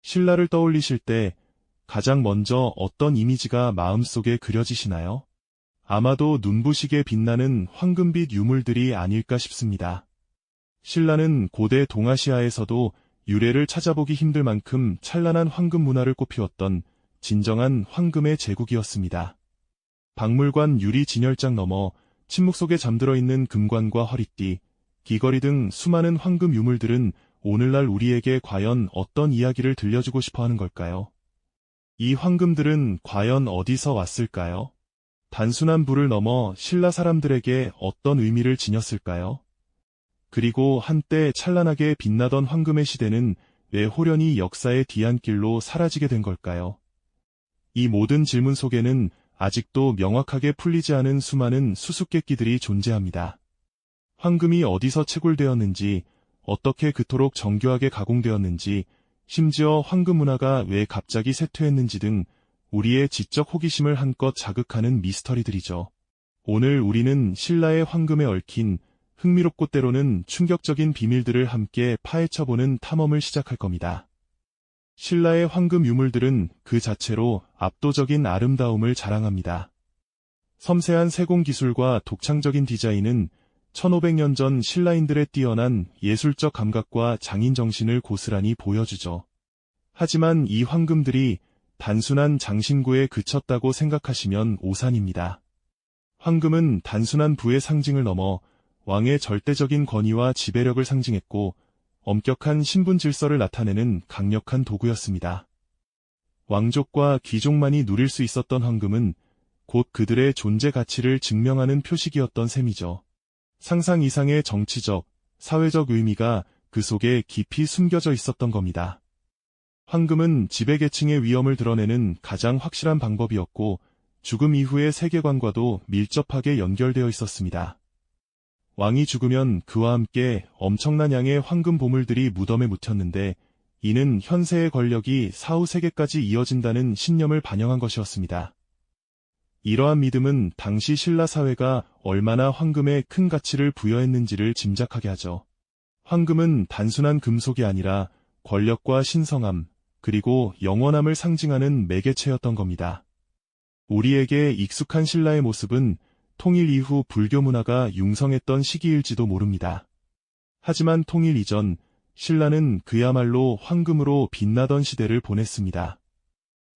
신라를 떠올리실 때 가장 먼저 어떤 이미지가 마음속에 그려지시나요? 아마도 눈부시게 빛나는 황금빛 유물들이 아닐까 싶습니다. 신라는 고대 동아시아에서도 유래를 찾아보기 힘들 만큼 찬란한 황금 문화를 꽃피웠던 진정한 황금의 제국이었습니다. 박물관 유리 진열장 너머 침묵 속에 잠들어 있는 금관과 허리띠, 귀걸이 등 수많은 황금 유물들은 오늘날 우리에게 과연 어떤 이야기를 들려주고 싶어 하는 걸까요? 이 황금들은 과연 어디서 왔을까요? 단순한 부를 넘어 신라 사람들에게 어떤 의미를 지녔을까요? 그리고 한때 찬란하게 빛나던 황금의 시대는 왜 호련히 역사의 뒤안길로 사라지게 된 걸까요? 이 모든 질문 속에는 아직도 명확하게 풀리지 않은 수많은 수수께끼들이 존재합니다. 황금이 어디서 채굴되었는지, 어떻게 그토록 정교하게 가공되었는지, 심지어 황금 문화가 왜 갑자기 쇠퇴했는지 등 우리의 지적 호기심을 한껏 자극하는 미스터리들이죠. 오늘 우리는 신라의 황금에 얽힌 흥미롭고 때로는 충격적인 비밀들을 함께 파헤쳐보는 탐험을 시작할 겁니다. 신라의 황금 유물들은 그 자체로 압도적인 아름다움을 자랑합니다. 섬세한 세공 기술과 독창적인 디자인은 1500년 전 신라인들의 뛰어난 예술적 감각과 장인 정신을 고스란히 보여주죠. 하지만 이 황금들이 단순한 장신구에 그쳤다고 생각하시면 오산입니다. 황금은 단순한 부의 상징을 넘어 왕의 절대적인 권위와 지배력을 상징했고 엄격한 신분 질서를 나타내는 강력한 도구였습니다. 왕족과 귀족만이 누릴 수 있었던 황금은 곧 그들의 존재 가치를 증명하는 표식이었던 셈이죠. 상상 이상의 정치적, 사회적 의미가 그 속에 깊이 숨겨져 있었던 겁니다. 황금은 지배계층의 위엄을 드러내는 가장 확실한 방법이었고 죽음 이후의 세계관과도 밀접하게 연결되어 있었습니다. 왕이 죽으면 그와 함께 엄청난 양의 황금 보물들이 무덤에 묻혔는데 이는 현세의 권력이 사후 세계까지 이어진다는 신념을 반영한 것이었습니다. 이러한 믿음은 당시 신라 사회가 얼마나 황금에 큰 가치를 부여했는지를 짐작하게 하죠. 황금은 단순한 금속이 아니라 권력과 신성함, 그리고 영원함을 상징하는 매개체였던 겁니다. 우리에게 익숙한 신라의 모습은 통일 이후 불교 문화가 융성했던 시기일지도 모릅니다. 하지만 통일 이전, 신라는 그야말로 황금으로 빛나던 시대를 보냈습니다.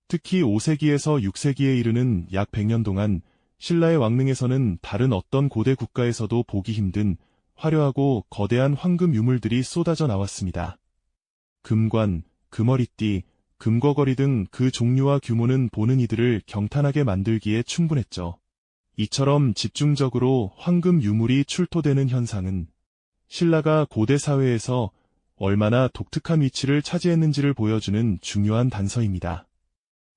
특히 5세기에서 6세기에 이르는 약 100년 동안 신라의 왕릉에서는 다른 어떤 고대 국가에서도 보기 힘든 화려하고 거대한 황금 유물들이 쏟아져 나왔습니다. 금관, 금허리띠, 금거걸이 등 그 종류와 규모는 보는 이들을 경탄하게 만들기에 충분했죠. 이처럼 집중적으로 황금 유물이 출토되는 현상은 신라가 고대 사회에서 얼마나 독특한 위치를 차지했는지를 보여주는 중요한 단서입니다.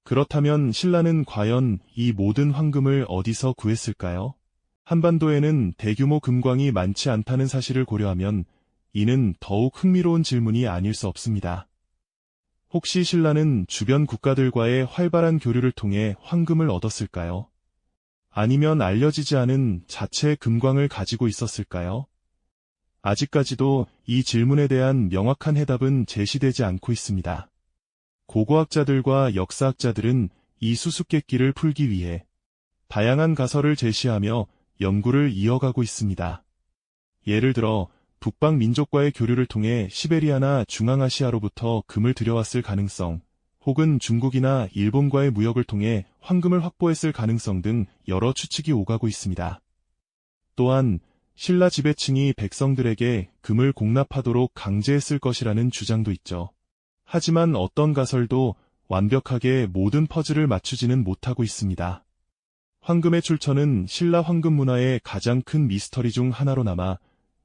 그렇다면 신라는 과연 이 모든 황금을 어디서 구했을까요? 한반도에는 대규모 금광이 많지 않다는 사실을 고려하면 이는 더욱 흥미로운 질문이 아닐 수 없습니다. 혹시 신라는 주변 국가들과의 활발한 교류를 통해 황금을 얻었을까요? 아니면 알려지지 않은 자체의 금광을 가지고 있었을까요? 아직까지도 이 질문에 대한 명확한 해답은 제시되지 않고 있습니다. 고고학자들과 역사학자들은 이 수수께끼를 풀기 위해 다양한 가설을 제시하며 연구를 이어가고 있습니다. 예를 들어 북방 민족과의 교류를 통해 시베리아나 중앙아시아로부터 금을 들여왔을 가능성, 혹은 중국이나 일본과의 무역을 통해 황금을 확보했을 가능성 등 여러 추측이 오가고 있습니다. 또한 신라 지배층이 백성들에게 금을 공납하도록 강제했을 것이라는 주장도 있죠. 하지만 어떤 가설도 완벽하게 모든 퍼즐을 맞추지는 못하고 있습니다. 황금의 출처는 신라 황금 문화의 가장 큰 미스터리 중 하나로 남아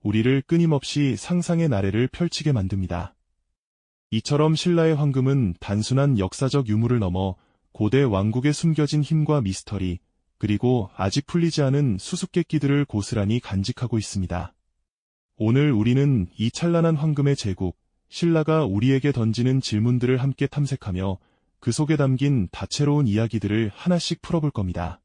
우리를 끊임없이 상상의 나래를 펼치게 만듭니다. 이처럼 신라의 황금은 단순한 역사적 유물을 넘어 고대 왕국에 숨겨진 힘과 미스터리, 그리고 아직 풀리지 않은 수수께끼들을 고스란히 간직하고 있습니다. 오늘 우리는 이 찬란한 황금의 제국, 신라가 우리에게 던지는 질문들을 함께 탐색하며 그 속에 담긴 다채로운 이야기들을 하나씩 풀어볼 겁니다.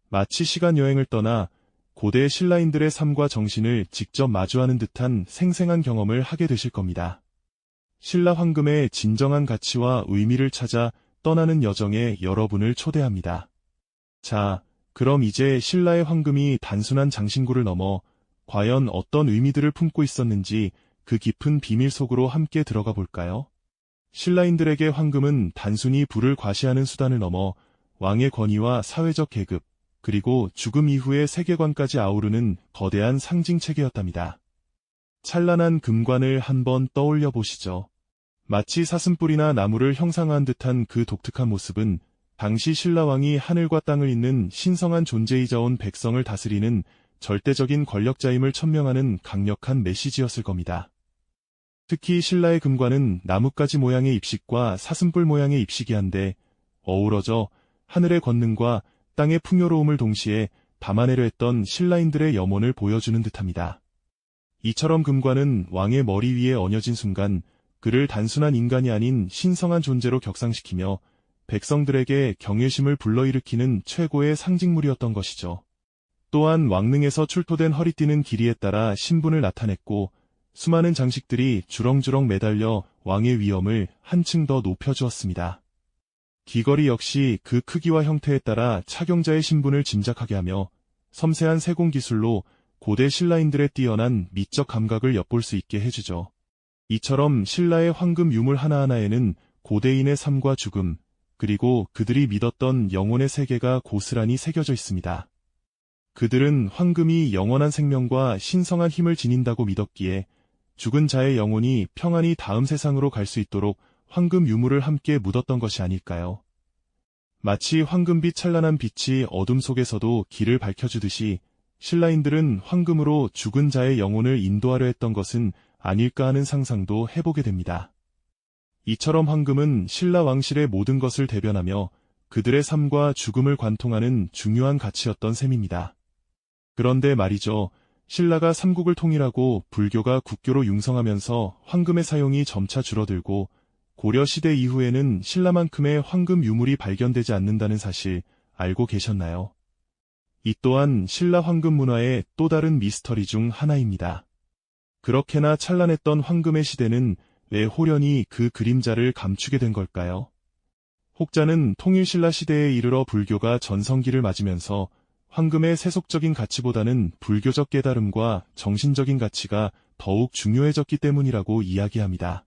마치 시간 여행을 떠나 고대 신라인들의 삶과 정신을 직접 마주하는 듯한 생생한 경험을 하게 되실 겁니다. 신라 황금의 진정한 가치와 의미를 찾아 떠나는 여정에 여러분을 초대합니다. 자, 그럼 이제 신라의 황금이 단순한 장신구를 넘어 과연 어떤 의미들을 품고 있었는지 그 깊은 비밀 속으로 함께 들어가 볼까요? 신라인들에게 황금은 단순히 부를 과시하는 수단을 넘어 왕의 권위와 사회적 계급, 그리고 죽음 이후의 세계관까지 아우르는 거대한 상징체계였답니다. 찬란한 금관을 한번 떠올려 보시죠. 마치 사슴뿔이나 나무를 형상화한 듯한 그 독특한 모습은 당시 신라왕이 하늘과 땅을 잇는 신성한 존재이자 온 백성을 다스리는 절대적인 권력자임을 천명하는 강력한 메시지였을 겁니다. 특히 신라의 금관은 나뭇가지 모양의 입식과 사슴뿔 모양의 입식이 한데 어우러져 하늘의 권능과 땅의 풍요로움을 동시에 담아내려 했던 신라인들의 염원을 보여주는 듯합니다. 이처럼 금관은 왕의 머리 위에 얹어진 순간 그를 단순한 인간이 아닌 신성한 존재로 격상시키며 백성들에게 경외심을 불러일으키는 최고의 상징물이었던 것이죠. 또한 왕릉에서 출토된 허리띠는 길이에 따라 신분을 나타냈고 수많은 장식들이 주렁주렁 매달려 왕의 위엄을 한층 더 높여주었습니다. 귀걸이 역시 그 크기와 형태에 따라 착용자의 신분을 짐작하게 하며 섬세한 세공 기술로 고대 신라인들의 뛰어난 미적 감각을 엿볼 수 있게 해주죠. 이처럼 신라의 황금 유물 하나하나에는 고대인의 삶과 죽음, 그리고 그들이 믿었던 영혼의 세계가 고스란히 새겨져 있습니다. 그들은 황금이 영원한 생명과 신성한 힘을 지닌다고 믿었기에 죽은 자의 영혼이 평안히 다음 세상으로 갈 수 있도록 황금 유물을 함께 묻었던 것이 아닐까요? 마치 황금빛 찬란한 빛이 어둠 속에서도 길을 밝혀주듯이 신라인들은 황금으로 죽은 자의 영혼을 인도하려 했던 것은 아닐까 하는 상상도 해보게 됩니다. 이처럼 황금은 신라 왕실의 모든 것을 대변하며 그들의 삶과 죽음을 관통하는 중요한 가치였던 셈입니다. 그런데 말이죠. 신라가 삼국을 통일하고 불교가 국교로 융성하면서 황금의 사용이 점차 줄어들고 고려 시대 이후에는 신라만큼의 황금 유물이 발견되지 않는다는 사실 알고 계셨나요? 이 또한 신라 황금 문화의 또 다른 미스터리 중 하나입니다. 그렇게나 찬란했던 황금의 시대는 왜 호련히 그 그림자를 감추게 된 걸까요? 혹자는 통일신라 시대에 이르러 불교가 전성기를 맞으면서 황금의 세속적인 가치보다는 불교적 깨달음과 정신적인 가치가 더욱 중요해졌기 때문이라고 이야기합니다.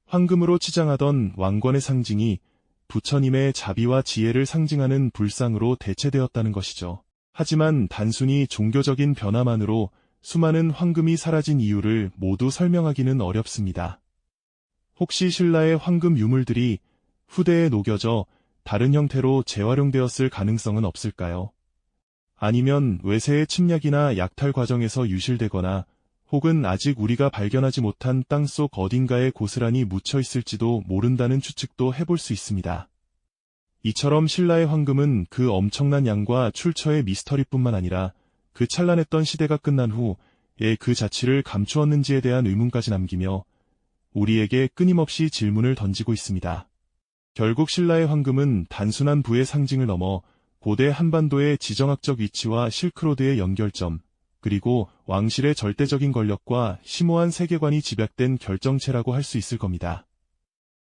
황금으로 치장하던 왕권의 상징이 부처님의 자비와 지혜를 상징하는 불상으로 대체되었다는 것이죠. 하지만 단순히 종교적인 변화만으로 수많은 황금이 사라진 이유를 모두 설명하기는 어렵습니다. 혹시 신라의 황금 유물들이 후대에 녹여져 다른 형태로 재활용되었을 가능성은 없을까요? 아니면 외세의 침략이나 약탈 과정에서 유실되거나 혹은 아직 우리가 발견하지 못한 땅속 어딘가에 고스란히 묻혀 있을지도 모른다는 추측도 해볼 수 있습니다. 이처럼 신라의 황금은 그 엄청난 양과 출처의 미스터리뿐만 아니라 그 찬란했던 시대가 끝난 후에 그 자취를 감추었는지에 대한 의문까지 남기며 우리에게 끊임없이 질문을 던지고 있습니다. 결국 신라의 황금은 단순한 부의 상징을 넘어 고대 한반도의 지정학적 위치와 실크로드의 연결점, 그리고 왕실의 절대적인 권력과 심오한 세계관이 집약된 결정체라고 할 수 있을 겁니다.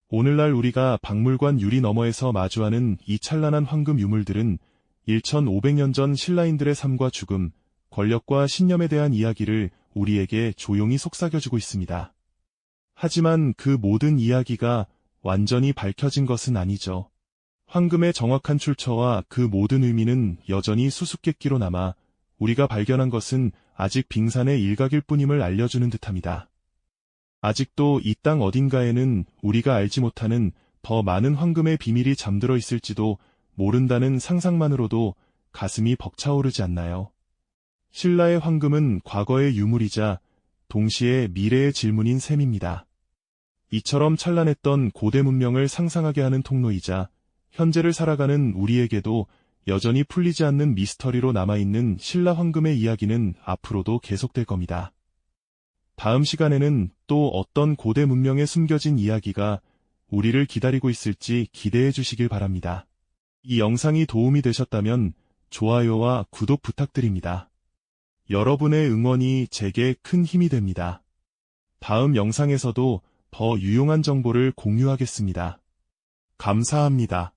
오늘날 우리가 박물관 유리 너머에서 마주하는 이 찬란한 황금 유물들은 1500년 전 신라인들의 삶과 죽음, 권력과 신념에 대한 이야기를 우리에게 조용히 속삭여주고 있습니다. 하지만 그 모든 이야기가 완전히 밝혀진 것은 아니죠. 황금의 정확한 출처와 그 모든 의미는 여전히 수수께끼로 남아 우리가 발견한 것은 아직 빙산의 일각일 뿐임을 알려주는 듯합니다. 아직도 이 땅 어딘가에는 우리가 알지 못하는 더 많은 황금의 비밀이 잠들어 있을지도 모른다는 상상만으로도 가슴이 벅차오르지 않나요? 신라의 황금은 과거의 유물이자 동시에 미래의 질문인 셈입니다. 이처럼 찬란했던 고대 문명을 상상하게 하는 통로이자 현재를 살아가는 우리에게도 여전히 풀리지 않는 미스터리로 남아있는 신라 황금의 이야기는 앞으로도 계속될 겁니다. 다음 시간에는 또 어떤 고대 문명에 숨겨진 이야기가 우리를 기다리고 있을지 기대해 주시길 바랍니다. 이 영상이 도움이 되셨다면 좋아요와 구독 부탁드립니다. 여러분의 응원이 제게 큰 힘이 됩니다. 다음 영상에서도 더 유용한 정보를 공유하겠습니다. 감사합니다.